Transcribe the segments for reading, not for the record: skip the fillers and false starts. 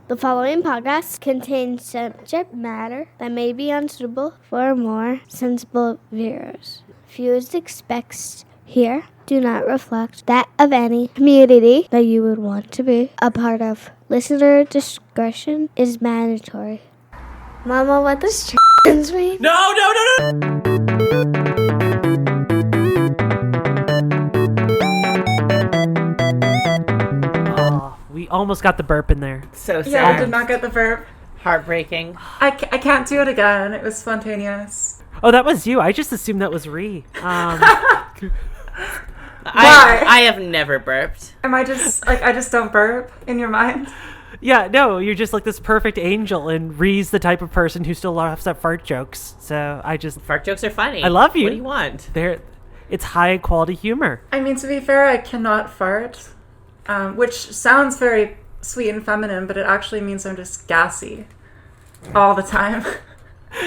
The following podcast contains subject matter that may be unsuitable for more sensible viewers. Views expressed here do not reflect that of any community that you would want to be a part of. Listener discretion is mandatory. Mama, what does trans mean? No! Oh, we almost got the burp in there. So sad. Yeah, I did not get the burp. Heartbreaking. I can't do it again. It was spontaneous. Oh, that was you. I just assumed that was Ree. Why? I have never burped. Am I just don't burp in your mind? Yeah, no, you're just like this perfect angel, and Ree's the type of person who still laughs at fart jokes. So I just... Fart jokes are funny. I love you. What do you want? It's high quality humor. I mean, to be fair, I cannot fart, which sounds very sweet and feminine, but it actually means I'm just gassy all the time.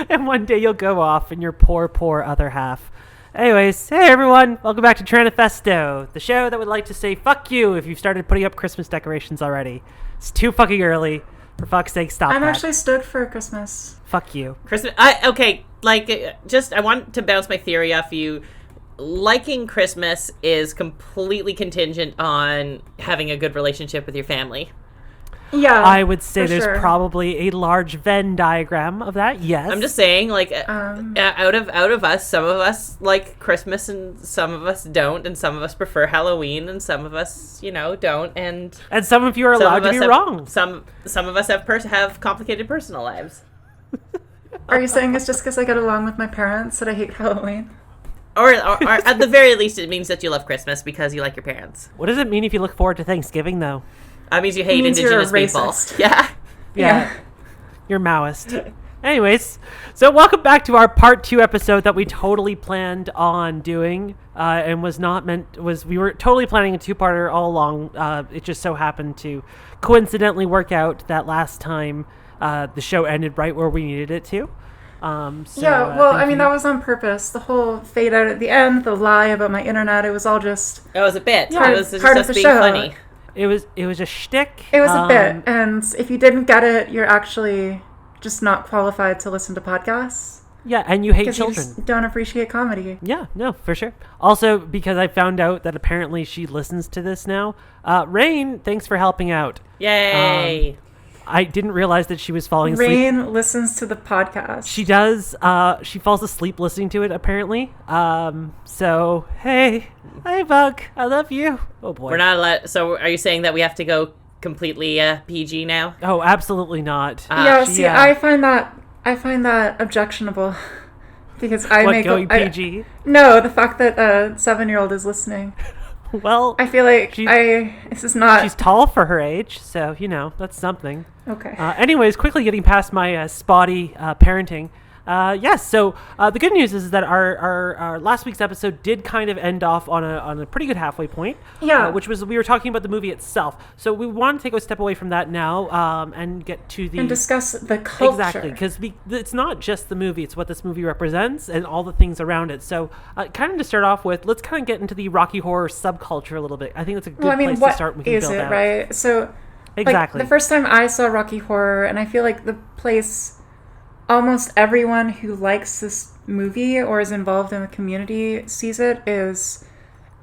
And one day you'll go off in your poor other half. Anyways, hey everyone, welcome back to Tranifesto, the show that would like to say fuck you if you've started putting up Christmas decorations already. It's too fucking early. For fuck's sake, stop I'm that. actually stoked for Christmas. Fuck you. Christmas. I want to bounce my theory off you. Liking Christmas is completely contingent on having a good relationship with your family. Yeah, I would say for there's sure. probably a large Venn diagram of that, yes. I'm just saying, like, out of us, some of us like Christmas and some of us don't, and some of us prefer Halloween and some of us, don't, and some of you are allowed to be wrong. Some of us have complicated personal lives. Are you saying it's just because I get along with my parents that I hate Halloween? Or at the very least, it means that you love Christmas because you like your parents. What does it mean if you look forward to Thanksgiving, though? That means you hate means you're a indigenous people. racist. Yeah. Yeah. You're Maoist. Anyways, so welcome back to our part 2 episode that we totally planned on doing, and we were totally planning a 2-parter all along. It just so happened to coincidentally work out that last time the show ended right where we needed it to. That was on purpose. The whole fade out at the end, the lie about my internet, it was all just... It was a bit. Yeah, It was just part of us the being show. funny. It was a shtick. It was a bit, and if you didn't get it, you're actually just not qualified to listen to podcasts. Yeah, and you hate Because you children. just don't appreciate comedy. Yeah, no, for sure. Also, because I found out that apparently she listens to this now. Rain, thanks for helping out. Yay. I didn't realize that she was falling asleep. Rain listens to the podcast. She does. She falls asleep listening to it, apparently. So, hey, Buck, I love you. Oh, boy. We're not allowed. So are you saying that we have to go completely PG now? Oh, absolutely not. I find that objectionable. Because going PG? No, the fact that a 7-year-old is listening. Well, I feel like this is not... She's tall for her age, so, that's something. Okay. Anyways, quickly getting past my spotty parenting. So the good news is that our last week's episode did kind of end off on a pretty good halfway point. Yeah. Which was we were talking about the movie itself. So we want to take a step away from that now and get to the... And discuss the culture. Exactly, because it's not just the movie, it's what this movie represents and all the things around it. So kind of to start off with, let's kind of get into the Rocky Horror subculture a little bit. I think that's a good place to start. We can build out. Right? So... Exactly. Like, the first time I saw Rocky Horror, and I feel like the place almost everyone who likes this movie or is involved in the community sees it is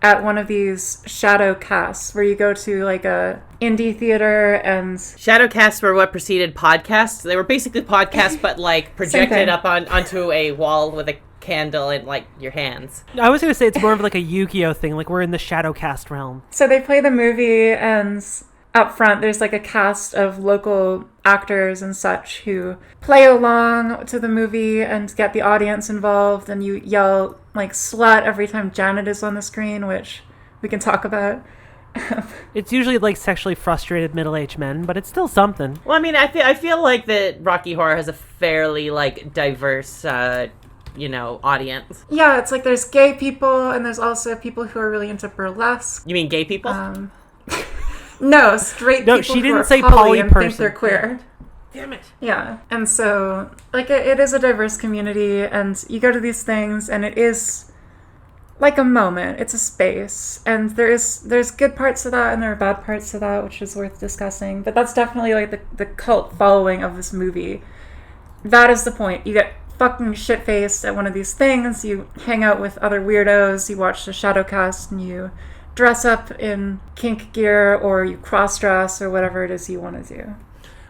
at one of these shadow casts where you go to like a indie theater and... Shadow casts were what preceded podcasts. They were basically podcasts, but like projected up onto a wall with a candle in like your hands. I was going to say it's more of like a Yu-Gi-Oh thing, like we're in the shadow cast realm. So they play the movie, and up front there's like a cast of local actors and such who play along to the movie and get the audience involved, and you yell like slut every time Janet is on the screen, which we can talk about. It's usually like sexually frustrated middle-aged men, but it's still something. Well, I mean, I feel like that Rocky Horror has a fairly like diverse audience. Yeah, it's like there's gay people, and there's also people who are really into burlesque. You mean gay people? No, straight people she didn't who are say poly and think person. they're queer. Damn it. Yeah, and so, like, it is a diverse community, and you go to these things, and it is like a moment. It's a space, and there's good parts to that, and there are bad parts to that, which is worth discussing. But that's definitely like the cult following of this movie. That is the point. You get fucking shit-faced at one of these things. You hang out with other weirdos. You watch the Shadowcast, and you dress up in kink gear, or you cross-dress, or whatever it is you want to do.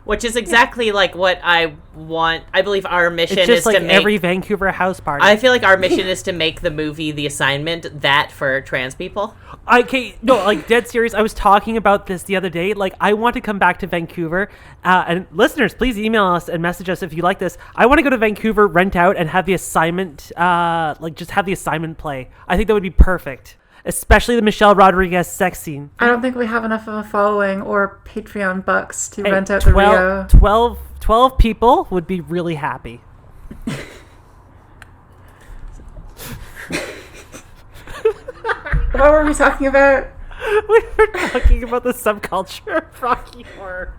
Which is exactly like what I want. I believe our mission It's just is like to make every Vancouver house party. I feel like our mission is to make the movie The Assignment that for trans people. No, like dead serious. I was talking about this the other day. Like, I want to come back to Vancouver. And listeners, please email us and message us if you like this. I want to go to Vancouver, rent out, and have The Assignment, just have The Assignment play. I think that would be perfect. Especially the Michelle Rodriguez sex scene. I don't think we have enough of a following or Patreon bucks to rent out the Rio. 12 people would be really happy. What were we talking about? We were talking about the subculture of Rocky Horror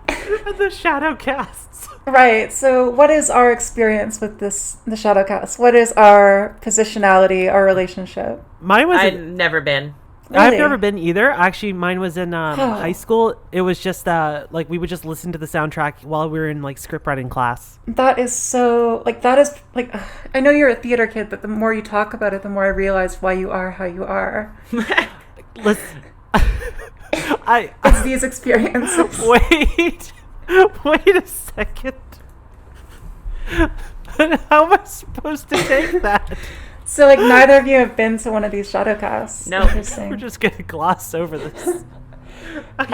and the shadow casts. Right. So what is our experience with the Shadowcast? What is our positionality, our relationship? Mine was I've never been. Really? I've never been either. Actually, mine was in high school. It was just like we would just listen to the soundtrack while we were in like script writing class. That is so I know you're a theater kid, but the more you talk about it, the more I realize why you are how you are. Listen, It's these experiences. wait a second. How am I supposed to take that? So like neither of you have been to one of these Shadowcasts. No. Interesting. We're just gonna gloss over this. What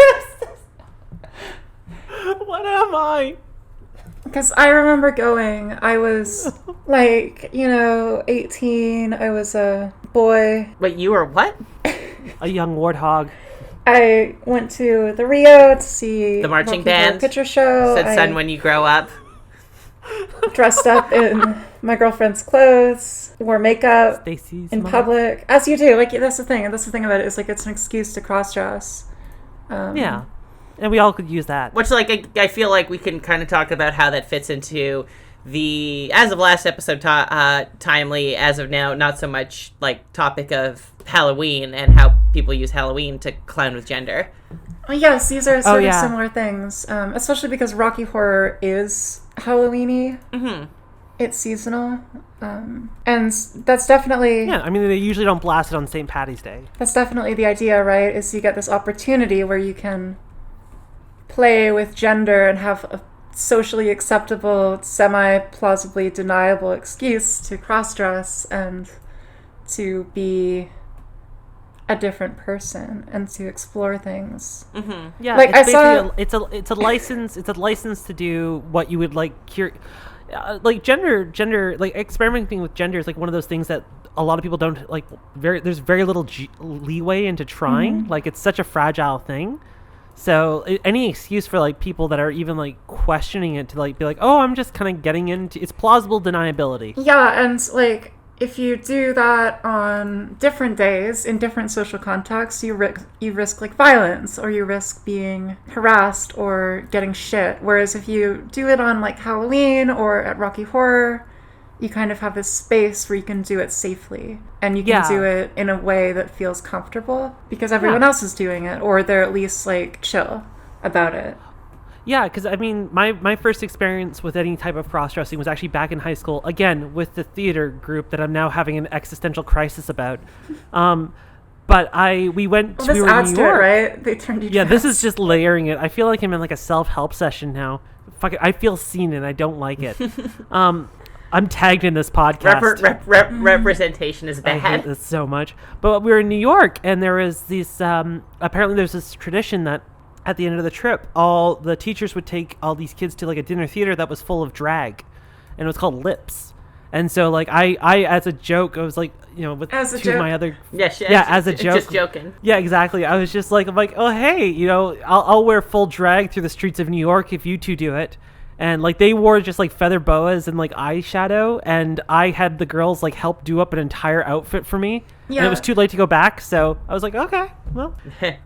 is this? What am I? Because I remember going, I was 18, I was a boy. Wait, you were what? A young warthog. I went to the Rio to see The marching Rocky Horror band. Picture Show. Said, son, when you grow up. Dressed up in my girlfriend's clothes, wore makeup Stacy's in mom. public, as you do. Like that's the thing. And that's the thing about it is like it's an excuse to cross dress. Yeah, and we all could use that. Which, like, I feel like we can kind of talk about how that fits into the, as of last episode, timely, as of now, not so much, like, topic of Halloween and how people use Halloween to clown with gender. Well, yes, these are sort of yeah. similar things, especially because Rocky Horror is Halloween-y. Mm-hmm. It's seasonal. And that's definitely... Yeah, I mean, they usually don't blast it on St. Patty's Day. That's definitely the idea, right? Is you get this opportunity where you can play with gender and have a socially acceptable, semi-plausibly deniable excuse to cross-dress and to be a different person and to explore things. Mm-hmm. Yeah, Like, it's I saw- it's a license. It's a license to do what you would like. Like gender, like experimenting with gender is like one of those things that a lot of people don't like. There's very little leeway into trying. Mm-hmm. Like it's such a fragile thing. So any excuse for like people that are even like questioning it to like be like, oh, I'm just kind of getting into. It's plausible deniability. Yeah, and like if you do that on different days in different social contexts, you risk like violence, or you risk being harassed or getting shit. Whereas if you do it on like Halloween or at Rocky Horror, you kind of have this space where you can do it safely, and you can do it in a way that feels comfortable because everyone else is doing it, or they're at least like chill about it. Yeah, because I mean, my first experience with any type of cross-dressing was actually back in high school, again, with the theater group that I'm now having an existential crisis about. But we went Well, to this New adds to it, York. right? They turned you Yeah, this trans. is just layering it. I feel like I'm in like a self-help session now. Fuck it, I feel seen and I don't like it. I'm tagged in this podcast. Representation is I hate bad. this so much. But we were in New York, and there was this, apparently there's this tradition that at the end of the trip, all the teachers would take all these kids to like a dinner theater that was full of drag, and it was called Lips. And so like I as a joke, I was like, with As a two of joke? my other As a joke. Just joking. Yeah, exactly. I was just like, oh hey, I'll wear full drag through the streets of New York if you two do it. And like they wore just like feather boas and like eyeshadow, and I had the girls like help do up an entire outfit for me. Yeah. And it was too late to go back, so I was like, okay, well.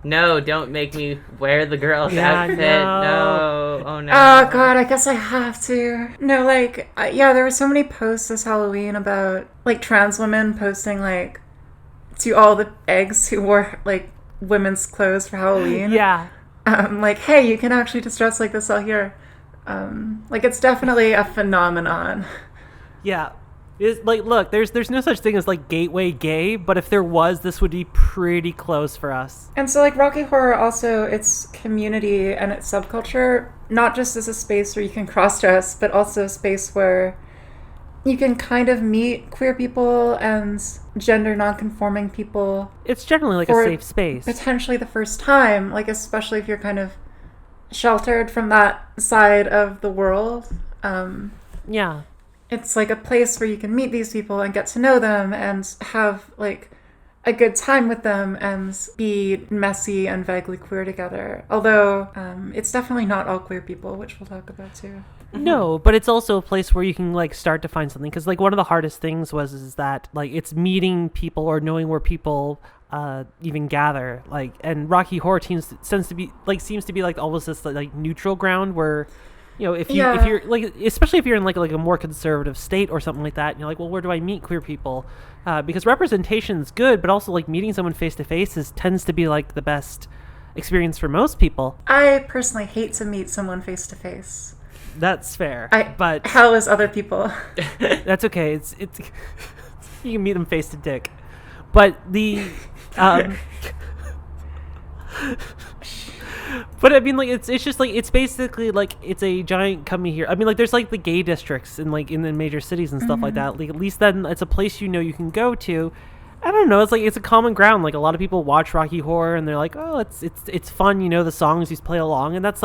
No, don't make me wear the girl's outfit. No. Oh no. Oh god, I guess I have to. No, like, yeah, there were so many posts this Halloween about like trans women posting like to all the eggs who wore like women's clothes for Halloween. Yeah. Like, hey, you can actually just dress like this out here. Like, it's definitely a phenomenon. Yeah. It's like, look, there's no such thing as like gateway gay, but if there was, this would be pretty close for us. And so, like, Rocky Horror also, its community and its subculture, not just as a space where you can cross-dress, but also a space where you can kind of meet queer people and gender non-conforming people. It's generally like a safe space. Potentially the first time, like, especially if you're kind of sheltered from that side of the world. Yeah. It's like a place where you can meet these people and get to know them and have like a good time with them and be messy and vaguely queer together. Although it's definitely not all queer people, which we'll talk about too. No, but it's also a place where you can like start to find something, because like one of the hardest things is that like it's meeting people or knowing where people even gather, like, and Rocky Horror Teams seems to be like almost this like neutral ground where, you know, if you're like, especially if you're in like a more conservative state or something like that, and you're like, well, where do I meet queer people? Because representation is good, but also like meeting someone face to face tends to be like the best experience for most people. I personally hate to meet someone face to face. That's fair. But hell is other people. That's okay. It's you can meet them face to dick. But the but I mean, like, it's just like, it's basically like it's a giant coming here. I mean, like, there's like the gay districts in like in the major cities and stuff like that. Like, at least then it's a place you can go to. I don't know. It's like it's a common ground. Like, a lot of people watch Rocky Horror and they're like, oh, it's fun. The songs, you play along, and that's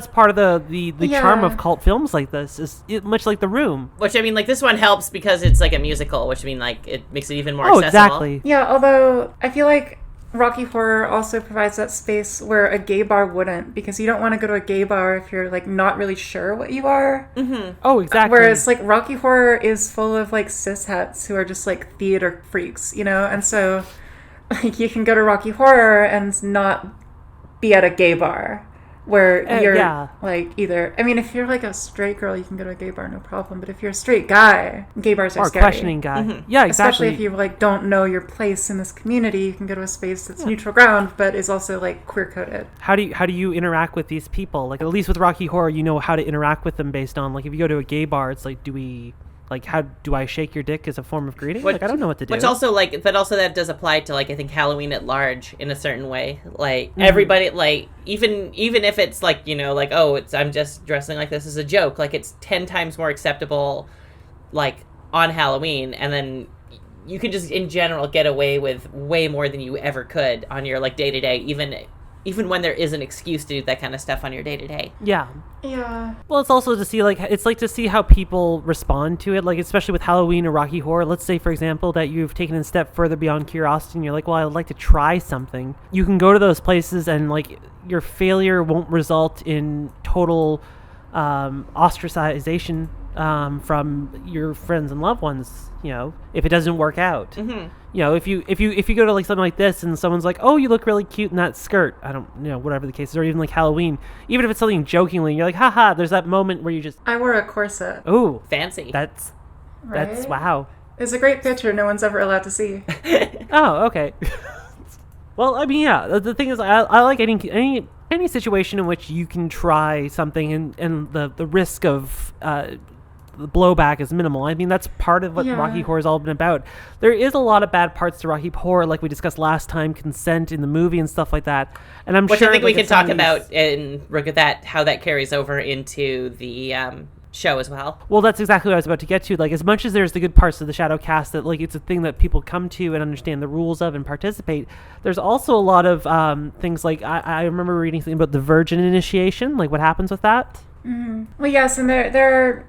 part of the charm of cult films like this. Is much like The Room. Which, I mean, like, this one helps because it's like a musical, which, I mean, like, it makes it even more accessible. Exactly. Yeah, although I feel like Rocky Horror also provides that space where a gay bar wouldn't, because you don't want to go to a gay bar if you're like not really sure what you are. Mm-hmm. Oh, exactly. Whereas like Rocky Horror is full of like cishets who are just like theater freaks, and so like you can go to Rocky Horror and not be at a gay bar where you're like either. I mean, if you're like a straight girl, you can go to a gay bar, no problem. But if you're a straight guy, gay bars are scary. Or questioning guy. Mm-hmm. Yeah, exactly. Especially if you like don't know your place in this community, you can go to a space that's neutral ground, but is also like queer coded. How do you interact with these people? Like, at least with Rocky Horror, you know how to interact with them based on, like, if you go to a gay bar, it's like, how do I shake your dick as a form of greeting? Like, I don't know what to do. Which also, like, but also that does apply to, like, I think Halloween at large in a certain way. Like, everybody, like, even if it's like, like, oh, I'm just dressing like this as a joke. Like, it's 10 times more acceptable, like, on Halloween, and then you can just in general get away with way more than you ever could on your like day to day, even when there is an excuse to do that kind of stuff on your day to day. Yeah. Yeah. Well, it's also to see how people respond to it, like, especially with Halloween or Rocky Horror. Let's say, for example, that you've taken a step further beyond curiosity and you're like, well, I'd like to try something. You can go to those places and, like, your failure won't result in total ostracization from your friends and loved ones, if it doesn't work out. Mm-hmm. If you go to like something like this and someone's like, oh, you look really cute in that skirt, I don't whatever the case is, or even like Halloween, even if it's something jokingly, you're like, haha, there's that moment where you just, I wore a corset. ooh, Fancy. that's Right? wow. It's a great picture no one's ever allowed to see. Oh, okay. Well, I mean, yeah, the thing is, I like any situation in which you can try something and the risk of the blowback is minimal. I mean, that's part of what Rocky Horror has all been about. There is a lot of bad parts to Rocky Horror, like we discussed last time, consent in the movie and stuff like that. And I'm Which sure I think we can talk these... about and look at that, how that carries over into the show as well. Well, that's exactly what I was about to get to. Like, as much as there's the good parts of the Shadow Cast that, like, it's a thing that people come to and understand the rules of and participate, there's also a lot of things like, I remember reading something about the virgin initiation, like what happens with that. Mm-hmm. Well, yes, and there are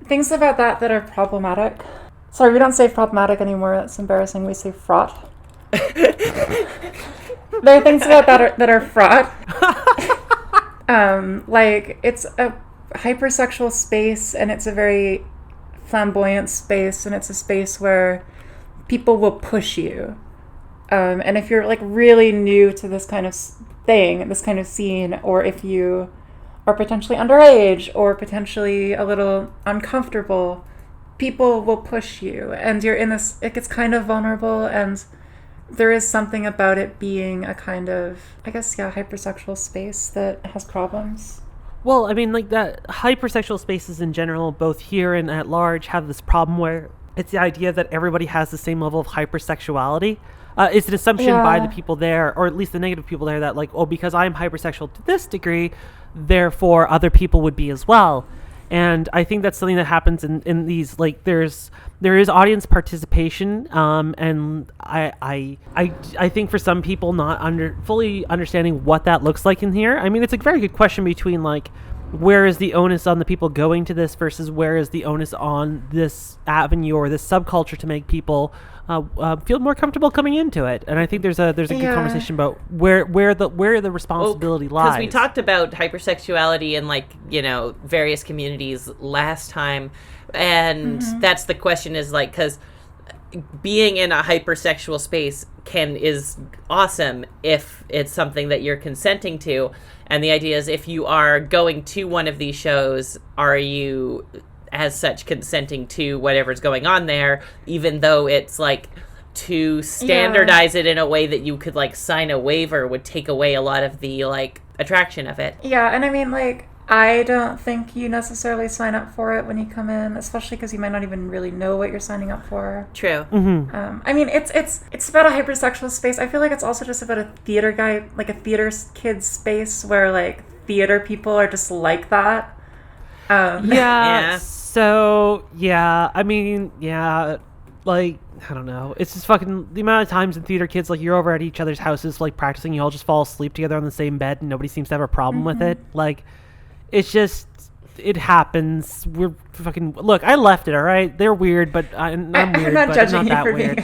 things about that are problematic. Sorry, we don't say problematic anymore. That's embarrassing. We say fraught. There are things about that that are fraught. Like, it's a hypersexual space, and it's a very flamboyant space, and it's a space where people will push you. And if you're like really new to this kind of thing, this kind of scene, or if you are potentially underage or potentially a little uncomfortable, people will push you, and you're in this, it gets kind of vulnerable, and there is something about it being a kind of, I guess, hypersexual space that has problems. Well, I mean, like, that hypersexual spaces in general, both here and at large, have this problem where it's the idea that everybody has the same level of hypersexuality. It's an assumption by the people there, or at least the negative people there, that, like, oh, because I'm hypersexual to this degree, therefore other people would be as well. And I think that's something that happens in these, like, there is audience participation, and I think for some people not fully understanding what that looks like in here. I mean, it's a very good question between, like, where is the onus on the people going to this versus where is the onus on this avenue or this subculture to make people feel more comfortable coming into it. And I think there's a good conversation about where the responsibility lies. Because we talked about hypersexuality in, like, you know, various communities last time, and that's the question, is like, because being in a hypersexual space is awesome if it's something that you're consenting to. And the idea is, if you are going to one of these shows, are you as such consenting to whatever's going on there, even though it's like, to standardize it in a way that you could, like, sign a waiver would take away a lot of the, like, attraction of it. Yeah, and I mean, like, I don't think you necessarily sign up for it when you come in, especially because you might not even really know what you're signing up for. True. I mean, it's about a hypersexual space. I feel like it's also just about a theater guy, like a theater kid space where, like, theater people are just like that. Yeah. So, I mean, like, I don't know. It's just fucking the amount of times in theater kids, like, you're over at each other's houses, like, practicing, you all just fall asleep together on the same bed and nobody seems to have a problem with it. Like, it's just, it happens. We're fucking, look, I left it, all right? They're weird, but I'm weird, but I'm not that weird.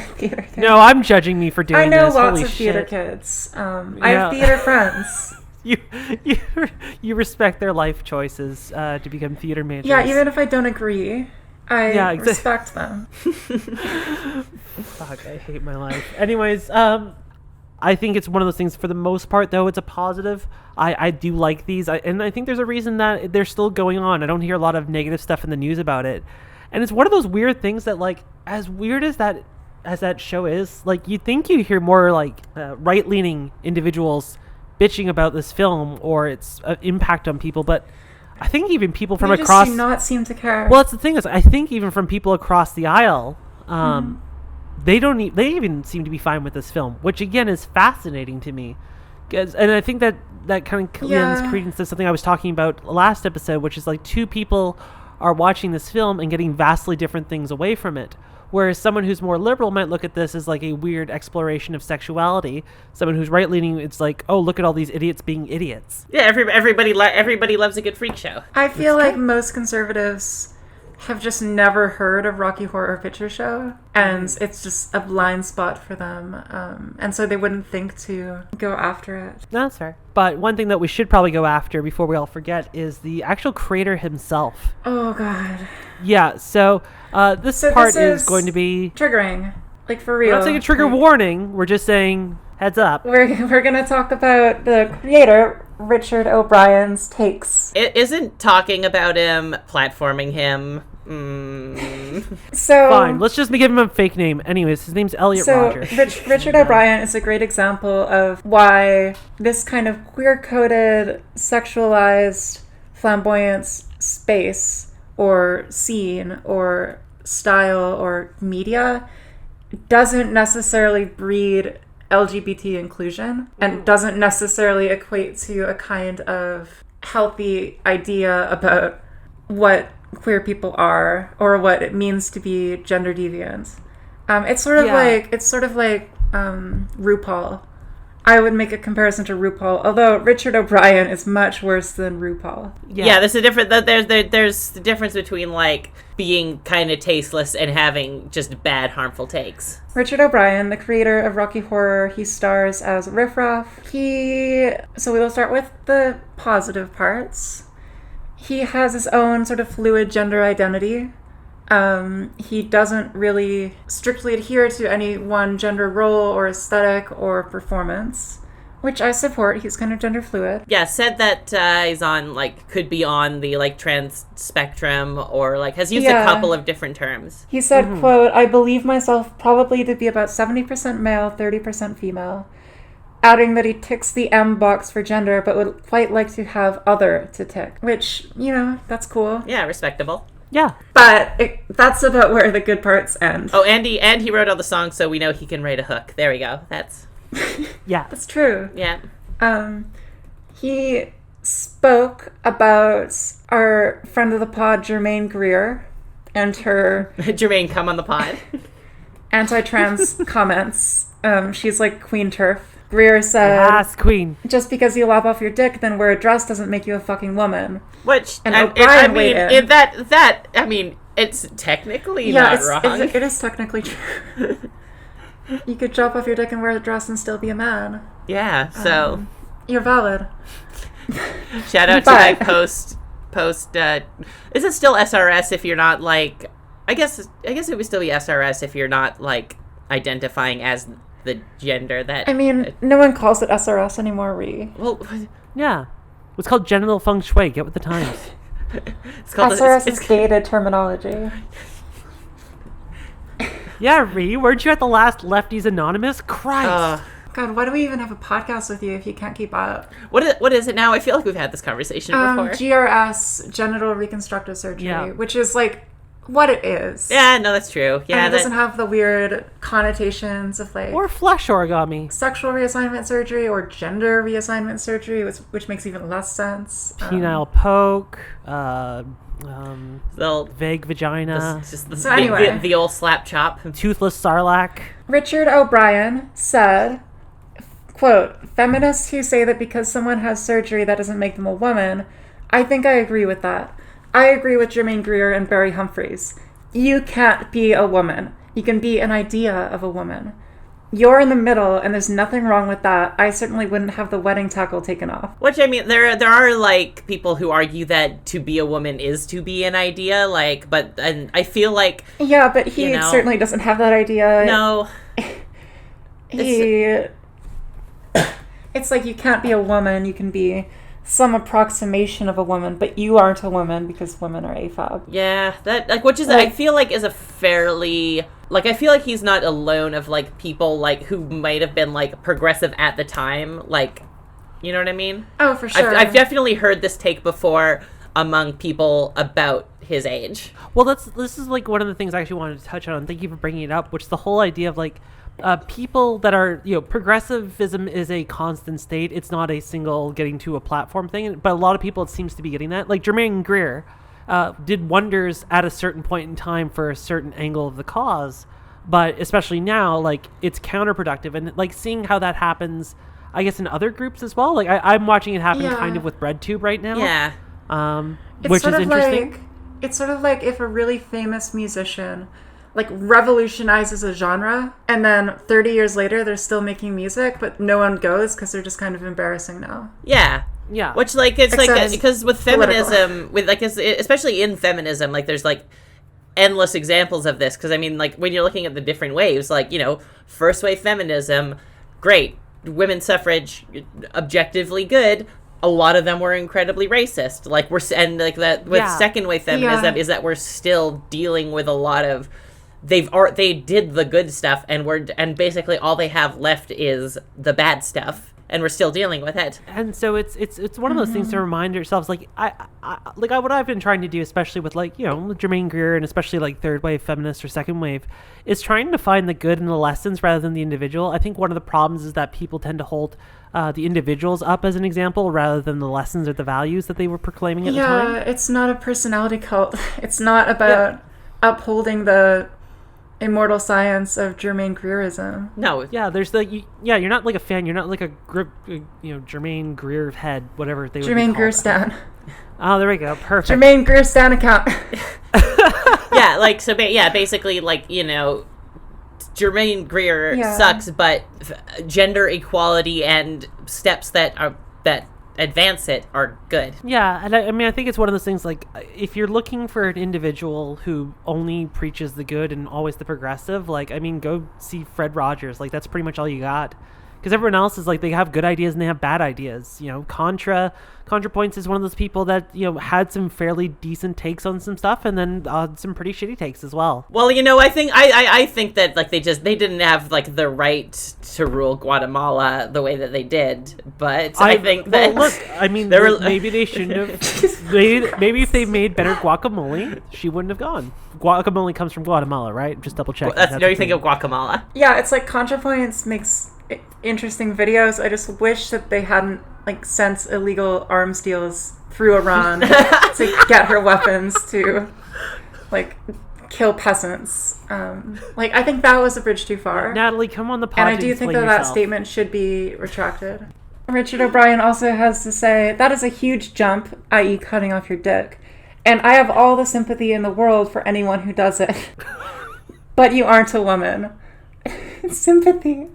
No, I'm judging me for doing this. I know lots Holy of theater shit. Kids. I have theater friends. You respect their life choices to become theater majors. Yeah, even if I don't agree, I respect them. Fuck, I hate my life. Anyways, I think it's one of those things, for the most part, though, it's a positive. I do like these, and I think there's a reason that they're still going on. I don't hear a lot of negative stuff in the news about it. And it's one of those weird things that, like, as weird as that show is, like, you think you hear more, like, right-leaning individuals bitching about this film or its impact on people, but I think even people from across... They just do not seem to care. Well, that's the thing, is I think even from people across the aisle, they even seem to be fine with this film, which again is fascinating to me. And I think that kind of lends credence to something I was talking about last episode, which is, like, two people are watching this film and getting vastly different things away from it. Whereas someone who's more liberal might look at this as, like, a weird exploration of sexuality. Someone who's right-leaning, it's like, oh, look at all these idiots being idiots. Yeah, everybody loves a good freak show. I feel like most conservatives have just never heard of Rocky Horror Picture Show, and it's just a blind spot for them, and so they wouldn't think to go after it. No, that's fair. But one thing that we should probably go after before we all forget is the actual creator himself. Oh, God. Yeah, so this part is going to be... triggering. Like, for real. We're not saying a trigger warning, we're just saying, heads up. We're going to talk about the creator, Richard O'Brien's takes. It isn't talking about him, platforming him. So fine, let's just give him a fake name. Anyways, his name's Elliot Rogers. Richard O'Brien is a great example of why this kind of queer-coded, sexualized, flamboyant space or scene or style or media doesn't necessarily breed LGBT inclusion and doesn't necessarily equate to a kind of healthy idea about what queer people are or what it means to be gender deviant. It's sort of like RuPaul. I would make a comparison to RuPaul, although Richard O'Brien is much worse than RuPaul. Yeah, there's a different. There's the difference between like being kind of tasteless and having just bad, harmful takes. Richard O'Brien, the creator of Rocky Horror, he stars as Riff Raff. So we will start with the positive parts. He has his own sort of fluid gender identity. He doesn't really strictly adhere to any one gender role or aesthetic or performance, which I support. He's kind of gender fluid. Yeah, said that he's on, like, could be on the, like, trans spectrum or, like, has used a couple of different terms. He said, quote, "I believe myself probably to be about 70% male, 30% female," adding that he ticks the M box for gender, but would quite like to have other to tick, which, that's cool. Yeah, respectable. Yeah. But that's about where the good parts end. Oh, and he wrote all the songs, so we know he can write a hook. There we go. That's... Yeah. That's true. Yeah. He spoke about our friend of the pod, Jermaine Greer, and her... Jermaine, come on the pod. anti-trans comments. She's like Queen Turf. Greer said, "Yes, Queen. Just because you lop off your dick, then wear a dress doesn't make you a fucking woman." Which, and I mean, it's technically not wrong. It is technically true. You could drop off your dick and wear a dress and still be a man. Yeah, so... you're valid. Shout out to like post. Is it still SRS if you're not like? I guess it would still be SRS if you're not like identifying as the gender that. I mean, no one calls it SRS anymore, Ree. Well, yeah, it's called genital feng shui. Get with the times. It's called SRS is dated terminology. Yeah, Ree, weren't you at the last Lefties Anonymous? Christ. God, why do we even have a podcast with you if you can't keep up? What is it now? I feel like we've had this conversation before. GRS, genital reconstructive surgery, which is like what it is. Yeah, no, that's true. Yeah, and it doesn't have the weird connotations of like... Or flesh origami. Sexual reassignment surgery or gender reassignment surgery, which makes even less sense. Penile poke, vague vagina. The old slap chop. Toothless sarlacc. Richard O'Brien said, quote, "Feminists who say that because someone has surgery that doesn't make them a woman, I think I agree with that. I agree with Jermaine Greer and Barry Humphries. You can't be a woman. You can be an idea of a woman. You're in the middle, and there's nothing wrong with that. I certainly wouldn't have the wedding tackle taken off." Which, I mean, there are, like, people who argue that to be a woman is to be an idea, like, and I feel like... Yeah, but he certainly doesn't have that idea. No. It's like you can't be a woman, you can be some approximation of a woman, but you aren't a woman because women are AFAB. Yeah, that, like, which is, I feel like is a fairly... Like, I feel like he's not alone of, like, people, like, who might have been, like, progressive at the time. Like, you know what I mean? Oh, for sure. I've definitely heard this take before among people about his age. Well, this is, like, one of the things I actually wanted to touch on. Thank you for bringing it up, which is the whole idea of, like, people that are, progressivism is a constant state. It's not a single getting to a platform thing. But a lot of people, it seems to be getting that. Like, Jermaine Greer did wonders at a certain point in time for a certain angle of the cause, but especially now, like, it's counterproductive. And like seeing how that happens, I guess, in other groups as well. Like I'm watching it happen kind of with BreadTube right now. Yeah. Which is interesting. It's sort of like if a really famous musician like revolutionizes a genre and then 30 years later they're still making music, but no one goes because they're just kind of embarrassing now. Yeah. Yeah. Which, like, it's like, because with feminism, with, like, especially in feminism, like, there's, like, endless examples of this. Because, I mean, like, when you're looking at the different waves, like, first wave feminism, great. Women's suffrage, objectively good. A lot of them were incredibly racist. Like, with second wave feminism is that we're still dealing with a lot of... They did the good stuff, and basically all they have left is the bad stuff. And we're still dealing with it. And so it's one of those things to remind ourselves, like, what I've been trying to do, especially with, like, Jermaine Greer and especially, like, third wave feminists or second wave, is trying to find the good in the lessons rather than the individual. I think one of the problems is that people tend to hold the individuals up as an example rather than the lessons or the values that they were proclaiming at the time. Yeah, it's not a personality cult. It's not about upholding the immortal science of Germaine Greerism. No. Yeah, there's you're not like a fan. You're not like a Germaine Greer head, whatever they would Germaine be called. Gerstan. Oh, there we go. Perfect. Germaine Gerstan account. Yeah, like, so, basically, like, you know, Germaine Greer sucks, but gender equality and steps that advance it are good. Yeah, and I mean, I think it's one of those things, like, if you're looking for an individual who only preaches the good and always the progressive, like, I mean, go see Fred Rogers. Like, that's pretty much all you got. Because everyone else is like, they have good ideas and they have bad ideas. You know, ContraPoints is one of those people that, you know, had some fairly decent takes on some stuff, and then some pretty shitty takes as well. Well, you know, I think that, like, they didn't have, like, the right to rule Guatemala the way that they did. But I think that, well, look, I mean, maybe they shouldn't have. Maybe if they made better guacamole, she wouldn't have gone. Guacamole comes from Guatemala, right? Just double check. That's no, you think of Guacamole. Yeah, it's like ContraPoints makes interesting videos. I just wish that they hadn't, like, sent illegal arms deals through Iran to get her weapons to, like, kill peasants. Like, I think that was a bridge too far. Natalie, come on the podcast. And I do think that statement should be retracted. Richard O'Brien also has to say, that is a huge jump, i.e. cutting off your dick. And I have all the sympathy in the world for anyone who does it. But you aren't a woman. Sympathy.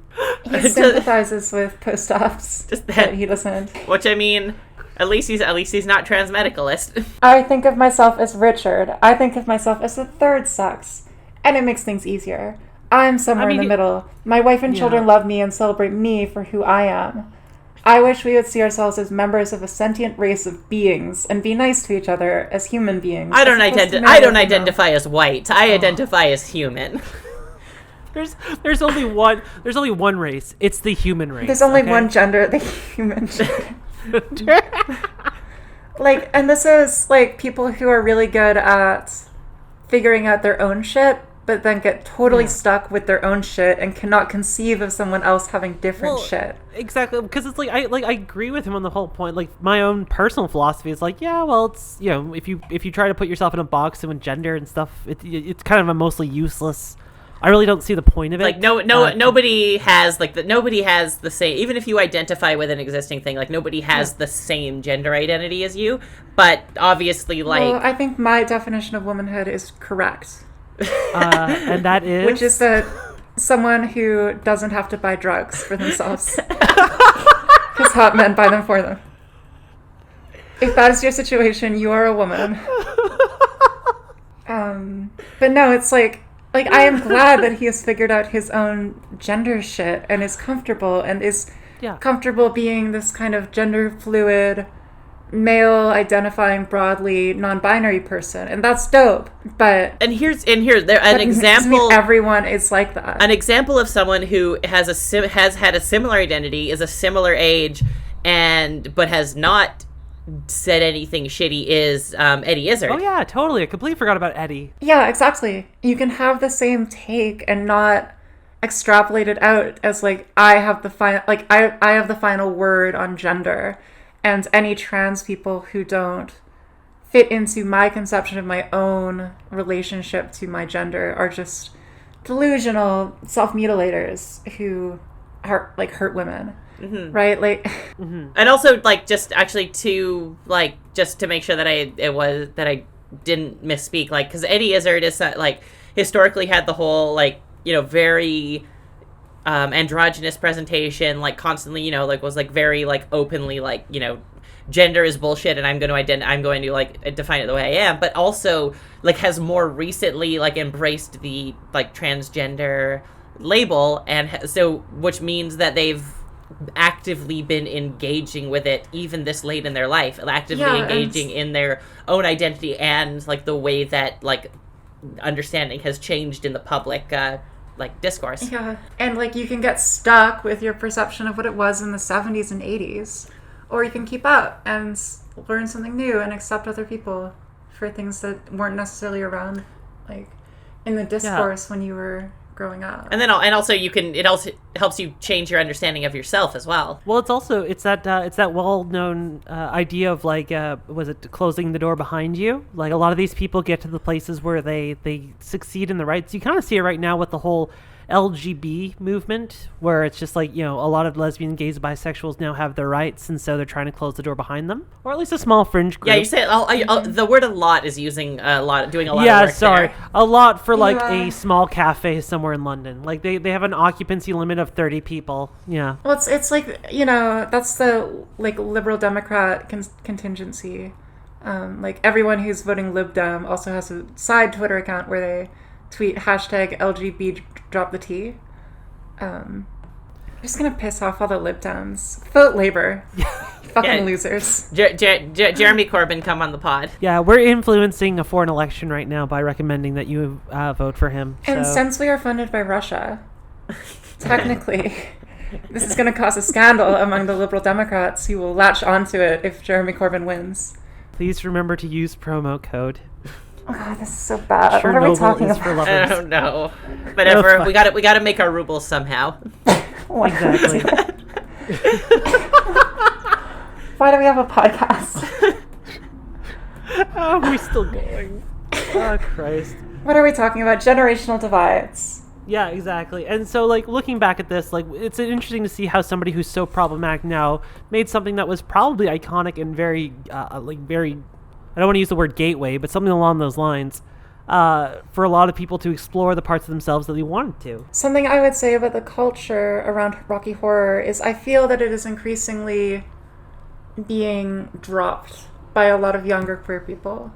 He sympathizes with post-ops. Just that he doesn't. Which, I mean, at least he's not transmedicalist. I think of myself as Richard. I think of myself as the third sex. And it makes things easier. I'm somewhere in the middle. My wife and children love me and celebrate me for who I am. I wish we would see ourselves as members of a sentient race of beings and be nice to each other as human beings. I don't identify as white. I identify as human. There's only one race. It's the human race. There's only one gender, the human gender. Like, and this is like people who are really good at figuring out their own shit, but then get totally stuck with their own shit and cannot conceive of someone else having different shit. Exactly, because it's I agree with him on the whole point. Like, my own personal philosophy is like, yeah, well, it's, you know, if you try to put yourself in a box and with gender and stuff, it's kind of a mostly useless. I really don't see the point of it. Like, nobody has the same, even if you identify with an existing thing, like, nobody has the same gender identity as you, but obviously, like... Well, I think my definition of womanhood is correct. And that is? Which is that someone who doesn't have to buy drugs for themselves. Because hot men buy them for them. If that is your situation, you are a woman. But no, it's like, I am glad that he has figured out his own gender shit and is comfortable and is comfortable being this kind of gender fluid, male identifying broadly non-binary person, and that's dope. But an example. Everyone is like that. An example of someone who has had a similar identity, is a similar age, but has not said anything shitty is Eddie Izzard. Oh yeah, totally. I completely forgot about Eddie. Yeah, exactly. You can have the same take and not extrapolate it out as like I have the final word on gender, and any trans people who don't fit into my conception of my own relationship to my gender are just delusional self-mutilators who hurt women. Mm-hmm. Right, like, and also, like, just to make sure that I didn't misspeak, like, because Eddie Izzard is like historically had the whole, like, you know, very androgynous presentation, like, constantly, you know, like, was like very like openly like, you know, gender is bullshit and I'm going to like define it the way I am, but also like has more recently like embraced the like transgender label, and so which means that they've actively been engaging with it even this late in their life, engaging in their own identity and like the way that like understanding has changed in the public like discourse. Yeah, and like you can get stuck with your perception of what it was in the 70s and 80s, or you can keep up and learn something new and accept other people for things that weren't necessarily around like in the discourse when you were growing up. And then, also it also helps you change your understanding of yourself as well. Well, it's that well-known idea of like, was it closing the door behind you? Like a lot of these people get to the places where they succeed in the rights. You kind of see it right now with the whole LGB movement, where it's just like, a lot of lesbian, gays, bisexuals now have their rights, and so they're trying to close the door behind them, or at least a small fringe group. Yeah, you say the word "a lot" is doing a lot of work. Yeah, sorry, there. A lot for like a small cafe somewhere in London. Like they have an occupancy limit of 30 people. Yeah. Well, it's like that's the like liberal Democrat contingency. Like everyone who's voting Lib Dem also has a side Twitter account where they tweet #LGB drop the T. I'm just gonna piss off all the Lib Dems. Vote Labor. Fucking losers. Jeremy Corbyn, come on the pod. Yeah, we're influencing a foreign election right now by recommending that you vote for him. And since we are funded by Russia, technically, this is going to cause a scandal among the Liberal Democrats who will latch onto it if Jeremy Corbyn wins. Please remember to use promo code. Oh God, this is so bad. Chernobyl what are we talking is for about? lovers. I don't know. Whatever. We got to make our rubles somehow. Exactly. Why do we have a podcast? How are we still going? Oh, Christ. What are we talking about? Generational divides. Yeah, exactly. And so, like, looking back at this, like, it's interesting to see how somebody who's so problematic now made something that was probably iconic and very, very, I don't want to use the word gateway, but something along those lines, for a lot of people to explore the parts of themselves that they wanted to. Something I would say about the culture around Rocky Horror is I feel that it is increasingly being dropped by a lot of younger queer people.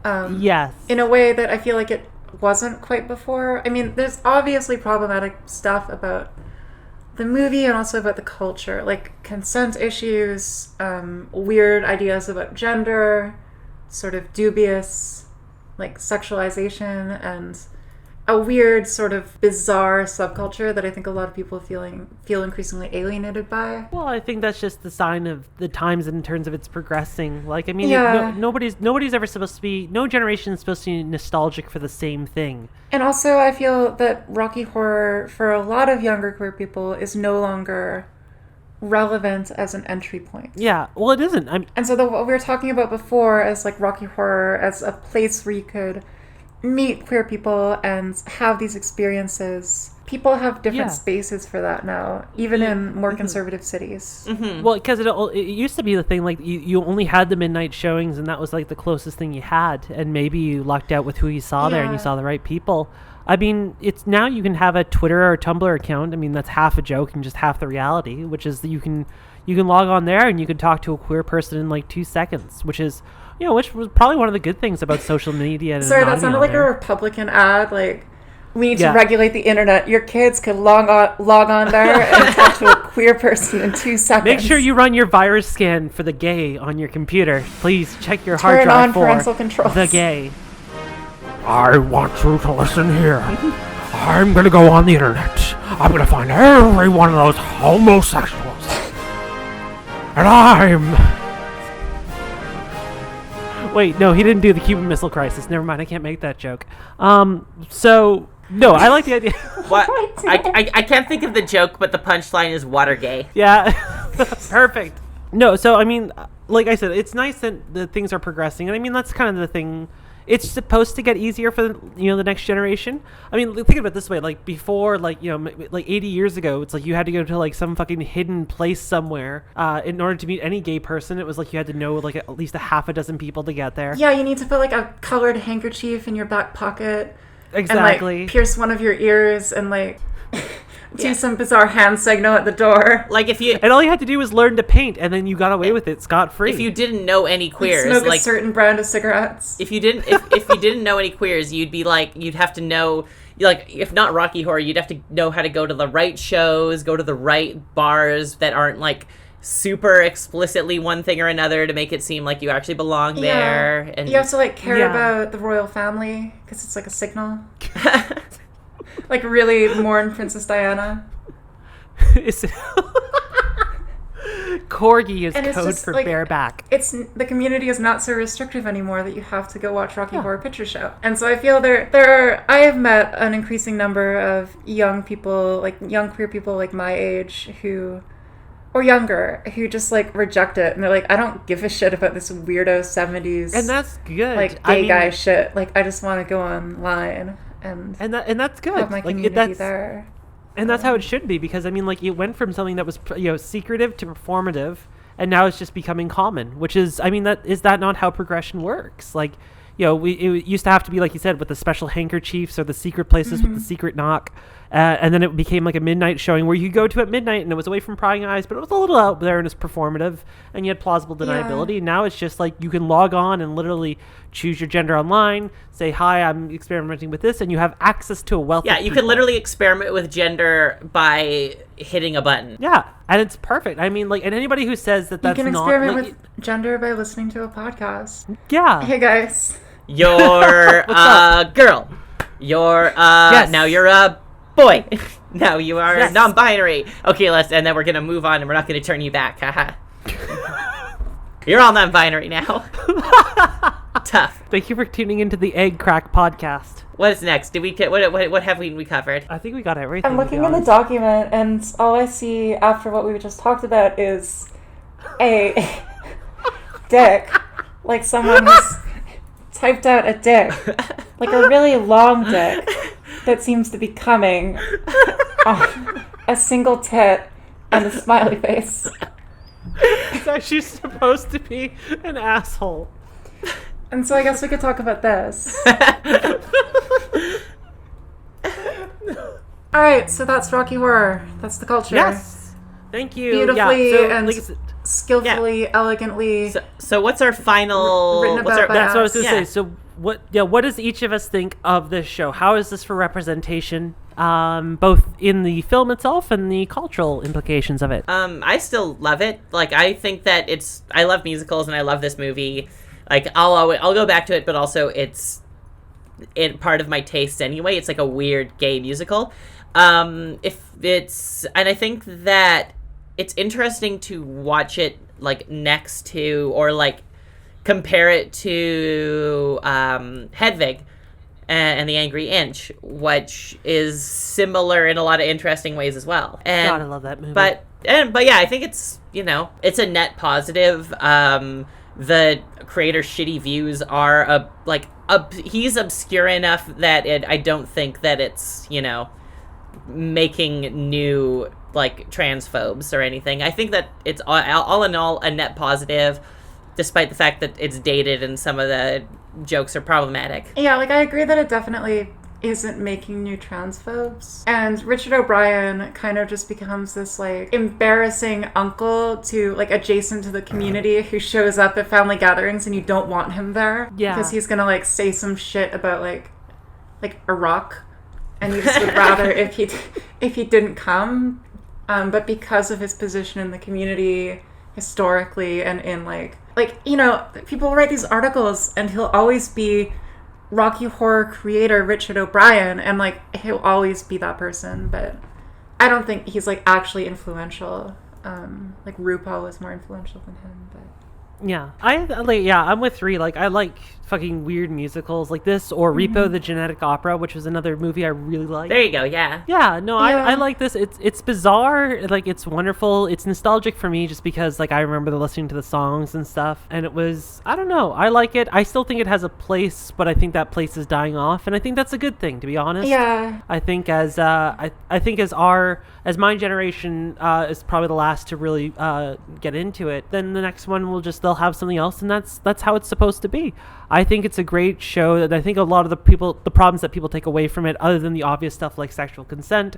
Yes. In a way that I feel like it wasn't quite before. I mean, there's obviously problematic stuff about the movie and also about the culture, like consent issues, weird ideas about gender, sort of dubious, like sexualization, and a weird sort of bizarre subculture that I think a lot of people feel increasingly alienated by. Well, I think that's just the sign of the times in terms of its progressing. Like, I mean, nobody's ever supposed to be, no generation is supposed to be nostalgic for the same thing. And also, I feel that Rocky Horror, for a lot of younger queer people, is no longer relevant as an entry point. Yeah, well, it isn't. And so what we were talking about before as like Rocky Horror as a place where you could meet queer people and have these experiences. People have different spaces for that now, even in more conservative cities. Mm-hmm. Well, because it used to be the thing, like, you only had the midnight showings, and that was, like, the closest thing you had, and maybe you lucked out with who you saw there, and you saw the right people. I mean, it's now you can have a Twitter or Tumblr account. I mean, that's half a joke and just half the reality, which is that you can log on there, and you can talk to a queer person in, like, 2 seconds, which is... which was probably one of the good things about social media. Sorry, that sounded like a Republican ad. Like, we need to regulate the internet. Your kids could log on there and talk to a queer person in 2 seconds. Make sure you run your virus scan for the gay on your computer. Please check your hard drive Turn on for parental controls. The gay. I want you to listen here. I'm going to go on the internet. I'm going to find every one of those homosexuals. And I'm... Wait, no, he didn't do the Cuban Missile Crisis. Never mind, I can't make that joke. So, no, I like the idea. What? I can't think of the joke, but the punchline is Watergate. Yeah, perfect. No, so, I mean, like I said, it's nice that the things are progressing. And I mean, that's kind of the thing. It's supposed to get easier for the next generation. I mean, think of it this way: like before, like 80 years ago, it's like you had to go to like some fucking hidden place somewhere in order to meet any gay person. It was like you had to know like at least a half a dozen people to get there. Yeah, you need to put like a colored handkerchief in your back pocket. Exactly. And like pierce one of your ears and like do some bizarre hand signal at the door. Like and all you had to do was learn to paint, and then you got away with it scot-free. If you didn't know any queers, smoke a certain brand of cigarettes. If you didn't know any queers, you'd have to know, like, if not Rocky Horror, you'd have to know how to go to the right shows, go to the right bars that aren't like super explicitly one thing or another to make it seem like you actually belong there. And you have to like care about the royal family because it's like a signal. Like corgi is And it's code just, for like, bareback. The community is not so restrictive anymore that you have to go watch Rocky Horror Picture Show. And so I feel I have met an increasing number of young people, like young queer people like my age or younger, who just like reject it. And they're like, I don't give a shit about this weirdo 70s. And that's good. Like gay guy shit. Like, I just want to go online and that's good. have my community there. And that's how it should be, because I mean, like, it went from something that was, secretive to performative, and now it's just becoming common, which is, I mean, is that not how progression works? Like, it used to have to be, like you said, with the special handkerchiefs or the secret places with the secret knock. And then it became like a midnight showing where you go to at midnight, and it was away from prying eyes, but it was a little out there and it's performative, and you had plausible deniability. Now it's just like you can log on and literally choose your gender online, say, hi, I'm experimenting with this, and you have access to a wealth of you people. can literally experiment with gender by hitting a button. Yeah, and it's perfect. I mean, like, and anybody who says that that's not... You can experiment with gender by listening to a podcast. Yeah. Hey, guys. You're a girl. You're now you're a boy. Now you are non-binary. Okay, and then we're gonna move on, and we're not gonna turn you back. Haha. You're all non-binary now. Tough. Thank you for tuning into the Egg Crack podcast. What is next? Did we what have we covered? I think we got everything. I'm looking in the document, and all I see after what we just talked about is a dick, like someone has typed out a dick, like a really long dick that seems to be coming on a single tit and a smiley face. It's actually supposed to be an asshole. And so I guess we could talk about this. All right, so that's Rocky Horror. That's the culture. Yes. Thank you. Beautifully and skillfully, elegantly. So what's our final? Written about by That's what I was us. going to say. So what does each of us think of this show? How is this for representation, both in the film itself and the cultural implications of it? I still love it. Like, I think that I love musicals, and I love this movie. Like, I'll go back to it, but also it's part of my taste anyway. It's like a weird gay musical. And I think that it's interesting to watch it like next to, or like compare it to Hedwig and the Angry Inch, which is similar in a lot of interesting ways as well. And, God, I love that movie. But yeah, I think it's a net positive. The creator's shitty views are he's obscure enough that I don't think that it's making new like transphobes or anything. I think that it's all in all a net positive, despite the fact that it's dated and some of the jokes are problematic. Yeah, like I agree that it definitely isn't making new transphobes. And Richard O'Brien kind of just becomes this like embarrassing uncle to like adjacent to the community who shows up at family gatherings and you don't want him there. Yeah. Because he's gonna like say some shit about like Iraq, and you just would rather if he didn't come. But because of his position in the community historically and in like people write these articles and he'll always be Rocky Horror creator Richard O'Brien, and like he'll always be that person, but I don't think he's like actually influential. Like RuPaul was more influential than him, but yeah, I'm with 3. Like, I like fucking weird musicals like this, or Repo the Genetic Opera, which was another movie I really liked. There you go. Yeah. Yeah, no, yeah. I like this. It's bizarre. Like, it's wonderful. It's nostalgic for me just because, like, I remember listening to the songs and stuff, and it was, I don't know, I like it. I still think it has a place, but I think that place is dying off, and I think that's a good thing, to be honest. yeah. I think as my generation is probably the last to really get into it, then the next one they'll have something else, and that's how it's supposed to be. I think it's a great show, and I think a lot of the problems that people take away from it, other than the obvious stuff like sexual consent,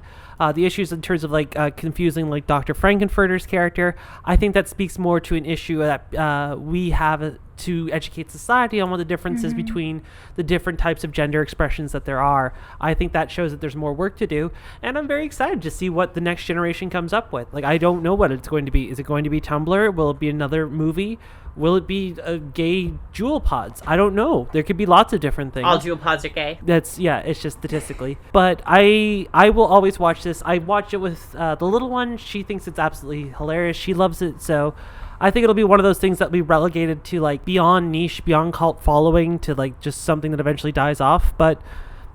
the issues in terms of like confusing like Dr. Frankenfurter's character, I think that speaks more to an issue that we have to educate society on what the difference is between the different types of gender expressions that there are. I think that shows that there's more work to do, and I'm very excited to see what the next generation comes up with. Like, I don't know what it's going to be. Is it going to be Tumblr? Will it be another movie? Will it be gay jewel pods? I don't know. There could be lots of different things. All jewel pods are gay. It's just statistically. But I will always watch this. I watch it with the little one. She thinks it's absolutely hilarious. She loves it. So I think it'll be one of those things that will be relegated to like beyond niche, beyond cult following, to like just something that eventually dies off. But,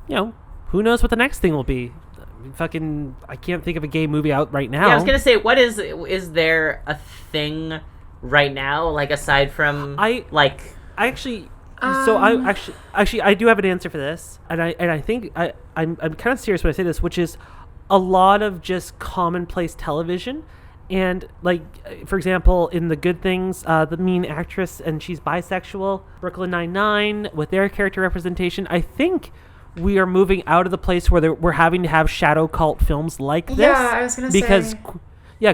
who knows what the next thing will be. I can't think of a gay movie out right now. Yeah, I was going to say, is there a thing right now, like aside from I do have an answer for this, and I think I'm kind of serious when I say this, which is a lot of just commonplace television. And like, for example, in The Good Things, the main actress, and she's bisexual, Brooklyn Nine-Nine, with their character representation, I think we are moving out of the place where we're having to have shadow cult films like this. Yeah, I was going to say. Because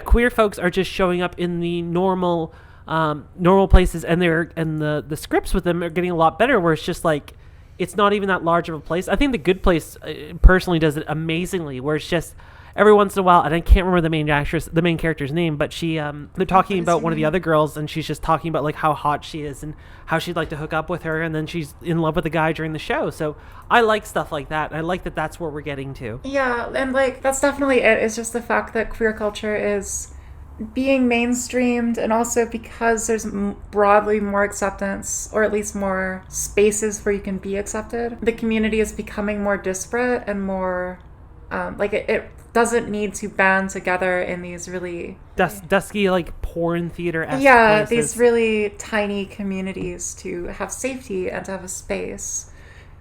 queer folks are just showing up in the normal places, and the scripts with them are getting a lot better, where it's just like, it's not even that large of a place. I think The Good Place personally does it amazingly, where it's just every once in a while, and I can't remember the main character's name, but she they're talking about one of the other girls, and she's just talking about like how hot she is and how she'd like to hook up with her, and then she's in love with the guy during the show. So I like stuff like that. I like that that's where we're getting to. Yeah, and like that's definitely it. It's just the fact that queer culture is being mainstreamed, and also because there's broadly more acceptance, or at least more spaces where you can be accepted, the community is becoming more disparate and more it doesn't need to band together in these really dusky, like porn theater-esque places. These really tiny communities to have safety and to have a space.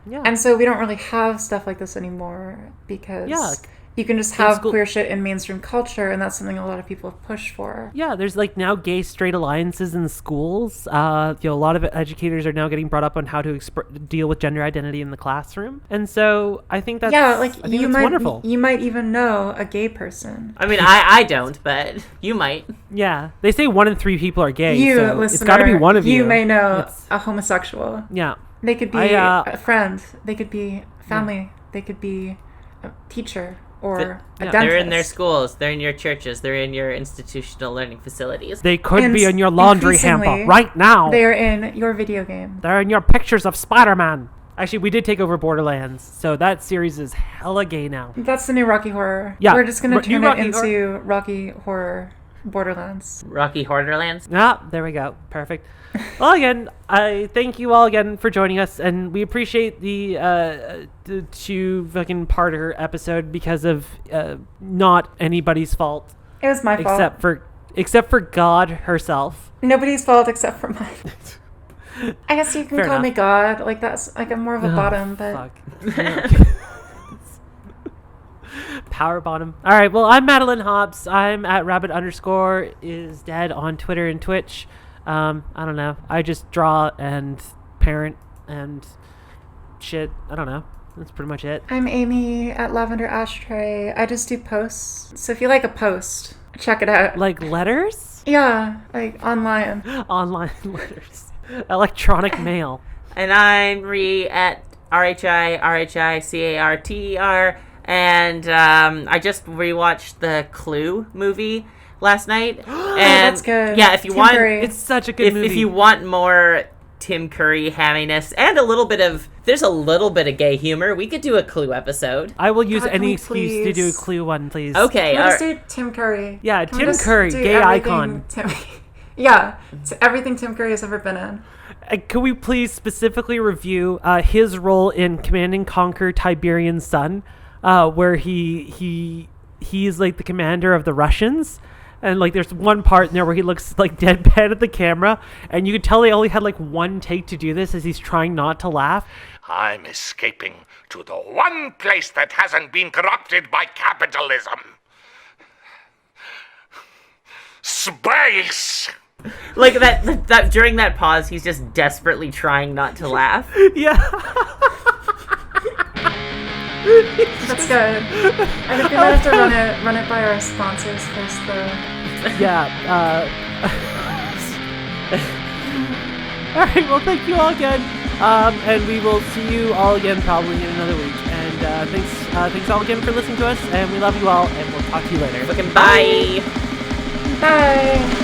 Yeah. And so we don't really have stuff like this anymore, because you can just have queer shit in mainstream culture, and that's something a lot of people have pushed for. Yeah, there's like now gay straight alliances in schools. A lot of educators are now getting brought up on how to deal with gender identity in the classroom, and so I think that's wonderful. You might even know a gay person. I mean, I don't, but you might. Yeah, they say 1 in 3 people are gay. You, so listener, it's got to be one of you. You may know a homosexual. Yeah, they could be a friend. They could be family. They could be a teacher. Or a dentist. They're in their schools, they're in your churches, they're in your institutional learning facilities. They could be in your laundry hamper right now. They're in your video game. They're in your pictures of Spider-Man. Actually, we did take over Borderlands, so that series is hella gay now. That's the new Rocky Horror. Yeah. We're just going to turn it into Rocky Horror Borderlands. Rocky Horrorlands? There we go. Perfect. Well, again, I thank you all again for joining us, and we appreciate the 2 fucking parter episode because of not anybody's fault. It was my fault. Except for God herself. Nobody's fault except for mine. I guess you can call me God. Like, that's like I'm more of a bottom, but... Fuck. Power bottom. All right, well, I'm Madeline Hobbs. I'm at rabbit_is_dead on Twitter and Twitch. I don't know. I just draw and parent and shit. I don't know. That's pretty much it. I'm Amy at Lavender Ashtray. I just do posts. So if you like a post, check it out. Like letters? Yeah, like online. Online letters. Electronic mail. And I'm Ree at RHICARTER. And I just rewatched the Clue movie last night. And that's good. Yeah, if you Tim want, Curry. It's such a good movie. If you want more Tim Curry hamminess and there's a little bit of gay humor, we could do a Clue episode. I will use any excuse to do a Clue one, please. Okay, Let's do Tim Curry. Yeah, Tim Curry, gay icon. Everything Tim Curry has ever been in. Could we please specifically review his role in Command and Conquer Tiberian Sun, where he's like the commander of the Russians? And like there's one part in there where he looks like deadpan at the camera, and you could tell they only had like one take to do this as he's trying not to laugh. I'm escaping to the one place that hasn't been corrupted by capitalism. Space! Like that during that pause, he's just desperately trying not to laugh. Yeah. That's good. I think we might have to run it by our sponsors first, though. Yeah. All right. Well, thank you all again, and we will see you all again probably in another week. And thanks all again for listening to us, and we love you all, and we'll talk to you later. Fucking bye. Bye.